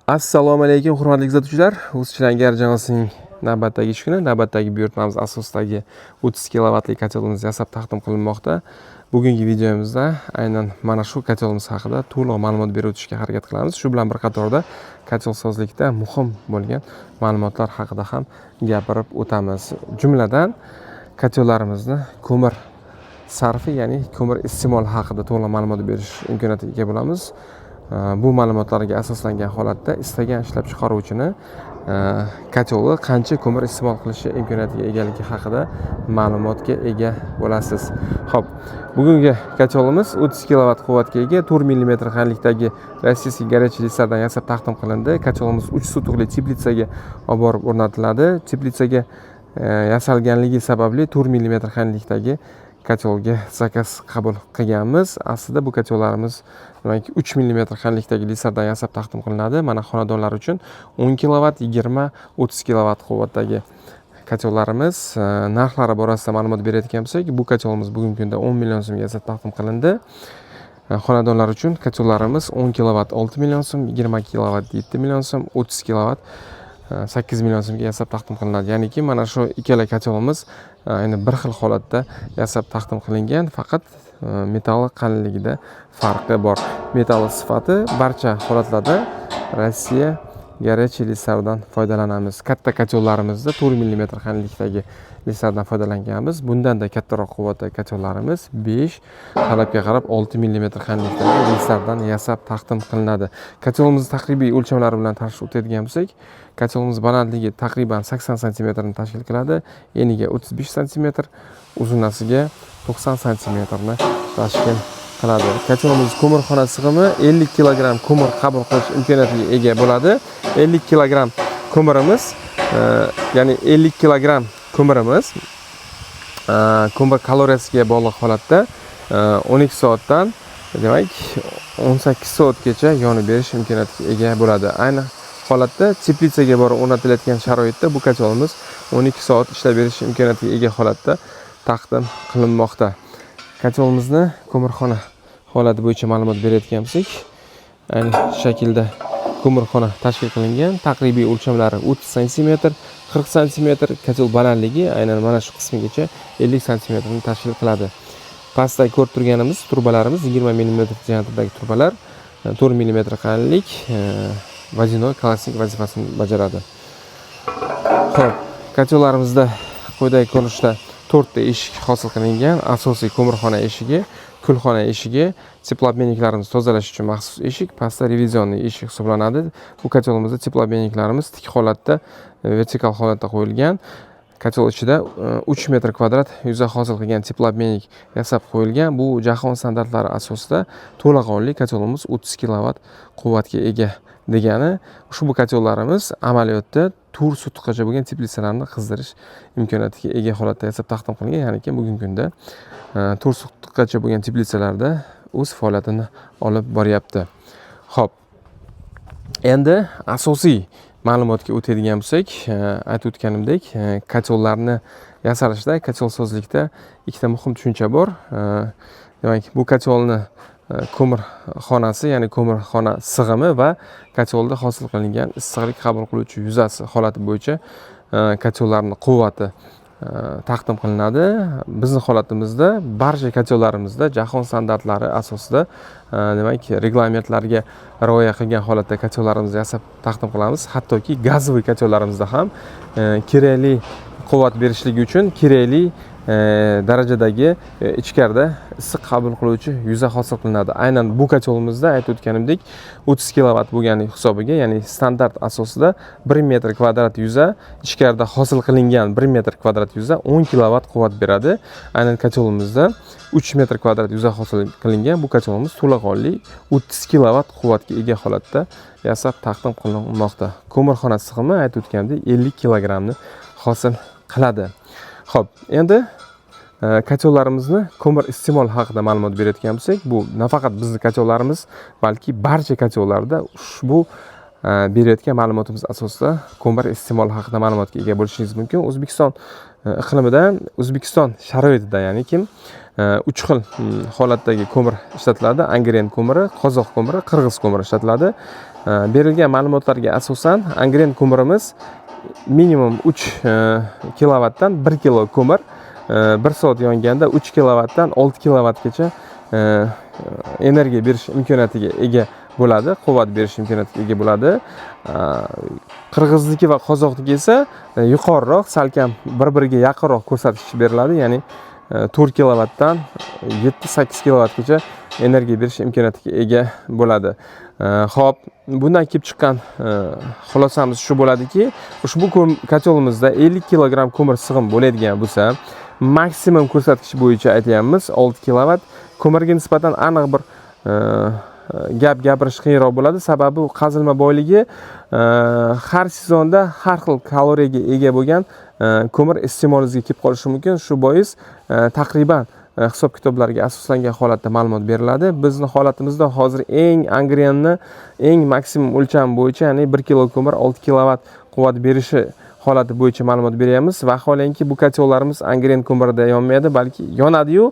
Assalomu alaykum hurmatli kuzatuvchilar. O'zchilangar jamoasining navbatdagi ish kuni, navbatdagi buyurtmamiz asosidagi 30 kilovatli kotelimiz yasab taqdim qilinmoqda. Bugungi videomizda aynan mana shu kotelimiz haqida to'liq ma'lumot berib o'tishga harakat qilamiz. Shu bilan bir qatorda kotelsozlikda muhim bo'lgan ma'lumotlar haqida ham gapirib o'tamiz. Jumladan kotellarimizni ko'mir sarfi, ya'ni ko'mir iste'moli haqida to'liq ma'lumot berish imkoniyatiga ega bo'lamiz. Bu ma'lumotlarga asoslangan holatda istagan ishlab chiqaruvchini koteli qancha ko'mir iste'mol qilishi imkoniyatiga egaligi haqida ma'lumotga ega bo'lasiz. Xo'p, bugungi kotelimiz 30 kilovat quvvatga ega 4 mm qalinlikdagi rossiyskiy горячий listlardan yasab taqdim qilindi. Kotelimiz 3 sutug'li teplitsaga olib borib o'rnatiladi. Teplitsaga yasalganligi sababli 4 mm qalinlikdagi kotelga zakaz qabul qilganmiz. Aslida bu kotellarimiz 3 mm qalinlikdagi listlardan yasab taqdim qilinadi. Mana xonadonlar uchun 10 kilovat, 20, 30 kilovat quvvatdagi kotellarimiz. Narxlari borasida ma'lumot berayotgan bo'lsak, bu kotelimiz bugungi kunda 10 million so'mga yasab taqdim qilindi. Xonadonlar uchun kotellarimiz 10 kilovat 6 million so'm, 20 kilovat 7 million so'm, 30 kilovat 8 million so'mga yasab taqdim qilinadi. Ya'niki mana shu ikkala kotelimiz ayni bir xil holatda yasab taqdim qilingan, faqat metall qalinligida farqi bor. Metall sifati barcha holatlarda Rossiya горячий listlardan foydalanamiz. Katta kotellarimizda 4 mm qalinlikdagi listlardan foydalanganmiz. Bundan da kattaroq quvvatdagi kotellarimiz 5, talabga qarab 6 mm qalinlikdagi listlardan yasab taqdim qilinadi. Kotelimiz taqribiy o'lchamlari bilan tanishib o'tadigan bo'lsak, kotelimiz balandligi taqriban 80 cm ni tashkil qiladi, eniga 35 cm, uzunasiga 90 cm ni tashkil qiladi. Kotelimiz ko'mirxona sig'imi 50 kg ko'mir qabul qilish imkoniyatiga ega bo'ladi. 50 kg ko'mirimiz, ya'ni 50 kg ko'mirimiz ko'mir kaloriyasiga bog'liq holatda 12 soatdan, demak 18 soatgacha yonib berish imkoniyatiga ega bo'ladi. Ayni holatda teplitsaga borib o'rnatilayotgan sharoitda bu kotelimiz 12 soat ishlab berish imkoniyatiga ega holatda taqdim qilinmoqda. Kotelimizni ko'mirxona holati bo'yicha ma'lumot berayotgan bo'lsak, ayni shaklda ko'mirxona tashkil qilingan. Taqribiy o'lchamlari 30 cm, 40 cm, kotel balandligi aynan mana shu qismigacha 50 cm ni tashkil qiladi. Pastda ko'rib turganimiz turbalarimiz 20 mm diametrdagi turbalar, 4 mm qalinlik, vazinoy klassik vazifasini bajaradi. Xo'p, kotellarimizda quyidagi ko'rinishda 4 ta eshik hosil qilingan. Asosiy ko'mirxona eshigi, kulxona eshigi, teplobmenniklarimizni tozalash uchun maxsus eshik, pastda revizionniy eshik hisoblanadi. Bu kotelimizda teplobmenniklarimiz tik holatda, vertikal holatda qo'yilgan. Kotel ichida 3 metr kvadrat yuza hosil qilgan teplobmennik yasab qo'yilgan. Bu jahon standartlari asosida to'laqonli kotelimiz 30 kilovat quvvatga ega degani. Ushbu kotellarimiz amaliyotda 4 sutqacha bo'lgan teplitsalarni qizdirish imkoniyatiga ega holatda yasab taqdim qilingan. Ya'ni bugungi kunda 4 sutqacha bo'lgan teplitsalarda o'z faoliyatini olib boryapti. Xo'p, endi asosiy ma'lumotga o'tadigan bo'lsak, aytib o'tganimdek, kotellarni yasalishda, kotelsozlikda ikkita muhim tushuncha bor. Demak, bu kotelni ko'mir xonasi, ya'ni ko'mirxona sig'imi va kotelda hosil qilingan issiqlik qabul qiluvchi yuzasi holati bo'yicha kotellarning quvvati taqdim qilinadi. Bizning holatimizda barcha kotellarimizda jahon standartlari asosida, demak, reglamentlarga rioya qilgan holatda kotellarimizni yasab taqdim qilamiz. Hattoki gazoviy kotellarimizda ham kerakli quvvat berishligi uchun kerakli darajadagi ichkarida issiq qabul qiluvchi yuza hosil qilinadi. Aynan bu kotelimizda aytib o'tganimdek 30 kilovat bo'lgani hisobiga, ya'ni standart asosida 1 metr kvadrat yuza, ichkarida hosil qilingan 1 metr kvadrat yuza 10 kilovat quvvat beradi. Aynan kotelimizda 3 metr kvadrat yuza hosil qilingan bu kotelimiz to'laqonli 30 kilovat quvvatga ega holatda yasab taqdim qilinmoqda. Ko'mirxona sig'imi aytib o'tganimdek 50 kg ni hosil qiladi. Xo'p, endi kotellarimizni ko'mir iste'mol haqida ma'lumot berayotgan bo'lsak, bu nafaqat bizning kotellarimiz, balki barcha kotellarda ushbu berayotgan ma'lumotimiz asosida ko'mir iste'moli haqida ma'lumotga ega bo'lishingiz mumkin. O'zbekiston iqlimida, O'zbekiston sharoitida ya'ni kim 3 xil holatdagi ko'mir ishlatiladi. Angren ko'miri, qozoq ko'miri, qirg'iz ko'miri ishlatiladi. Berilgan ma'lumotlarga asosan Angren ko'mirimiz minimum 3 kilovatdan 1 kilo ko'mir 1 soat yonganda 3 kilovatdan 6 kilovatgacha energiya berish imkoniyatiga ega bo'ladi, quvvat berish imkoniyatiga ega bo'ladi. Qirg'izniki va qozoqniki esa yuqoriroq, salkam bir-biriga yaqinroq ko'rsatkich beriladi, ya'ni 4 kilovatdan 7-8 kilovatgacha energiya berish imkoniyatiga ega bo'ladi. Xo'p, bundan kelib chiqqan xulosamiz shu bo'ladiki, ushbu kotelimizda 50 kilogramm ko'mir sig'im bo'ladigan bo'lsa, maksimum ko'rsatkich bo'yicha aytayapmiz 6 kilovat. Ko'mirga nisbatan aniq bir gap gapirish qiyinroq bo'ladi, sababi qazilma boyligi har sezonda har xil kaloriyaga ega bo'lgan ko'mir iste'molingizga kelib qolishi mumkin. Shu bois taqriban hisob kitoblarga asoslangan holatda ma'lumot beriladi. Bizni holatimizda hozir Angrenni eng maksimum o'lcham bo'yicha, ya'ni 1 kilo ko'mir 6 kilovat quvvat berishi holati bo'yicha ma'lumot beryapmiz. Vaholanki bu kotellarimiz Angren ko'mirida yonmaydi, balki yonadi-yu,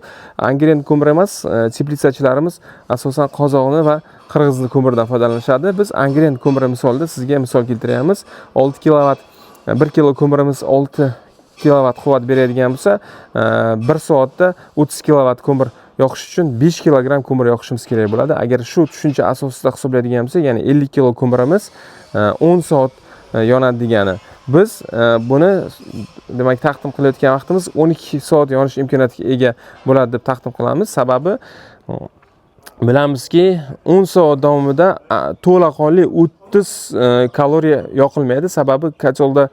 Angren ko'mir emas, teplitsachilarimiz asosan qozoqni va qirg'izni ko'mirdan foydalanishadi. Biz Angren ko'miri misolida sizga misol keltiryapmiz. 6 kilovat 1 kilo ko'mirimiz 6 kilovat quvvat beradigan bo'lsa, 1 soatda 30 kilovat ko'mir yoqish uchun 5 kilogramm ko'mir yoqishimiz kerak bo'ladi. Agar shu tushuncha asosida hisoblaydigan bo'lsak, ya'ni 50 kilo ko'mirimiz 10 soat yonadi degani. Biz buni demak taqdim qilayotgan vaqtimiz 12 soat yonish imkoniyatiga ega bo'ladi deb taqdim qilamiz. Sababi bilamizki, 10 soat davomida to'laqonli 30 kaloriya yoqilmaydi. Sababi kotelda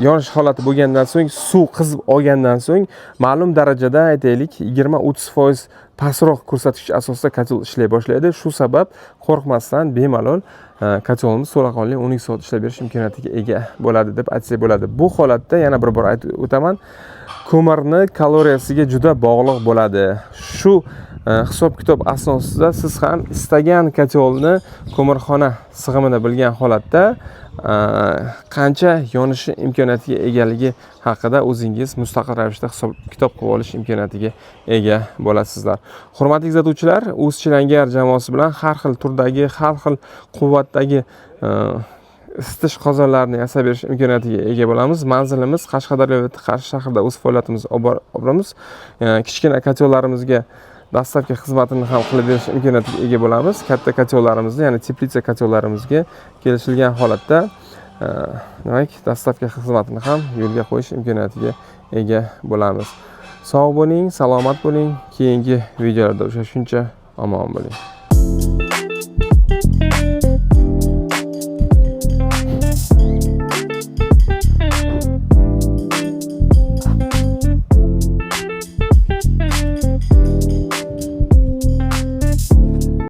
yonish holati bo'lgandan so'ng, suv qizib olgandan so'ng ma'lum darajada aytaylik 20-30% pastroq ko'rsatkich asosida kotel ishlay boshlaydi. Shu sabab qo'rqmasdan bemalol kotelimiz to'laqonli 12 soat ishlab berish imkoniyatiga ega bo'ladi deb aytsak bo'ladi. Bu holatda yana bir bor aytib o'taman, ko'mirni kaloriyasiga juda bog'liq bo'ladi. Shu hisob kitob asosida siz ham istagan kotelni ko'mirxona sig'imini bilgan holatda qancha yonishi imkoniyatiga egaligi haqida o'zingiz mustaqil ravishda hisob kitob qilib olish imkoniyatiga ega bo'lasizlar. Hurmatli kuzatuvchilar, O'zchilangar jamoasi bilan har xil turdagi, har xil quvvatdagi isitish qozonlarini yasab berish imkoniyatiga ega bo'lamiz. Manzilimiz Qashqadaryo va Qarshi shahrida o'z faoliyatimizni olib boramiz. Kichkina kotellarimizga dastlabki xizmatini ham qilib berish imkoniyatiga ega bo'lamiz. Katta kotellarimizni, ya'ni teplitsa kotellarimizga kelishilgan holatda demak dastlabki xizmatini ham yo'lga qo'yish imkoniyatiga ega bo'lamiz. Sog' bo'ling, salomat bo'ling. Keyingi videolarda uchrashguncha omon bo'ling.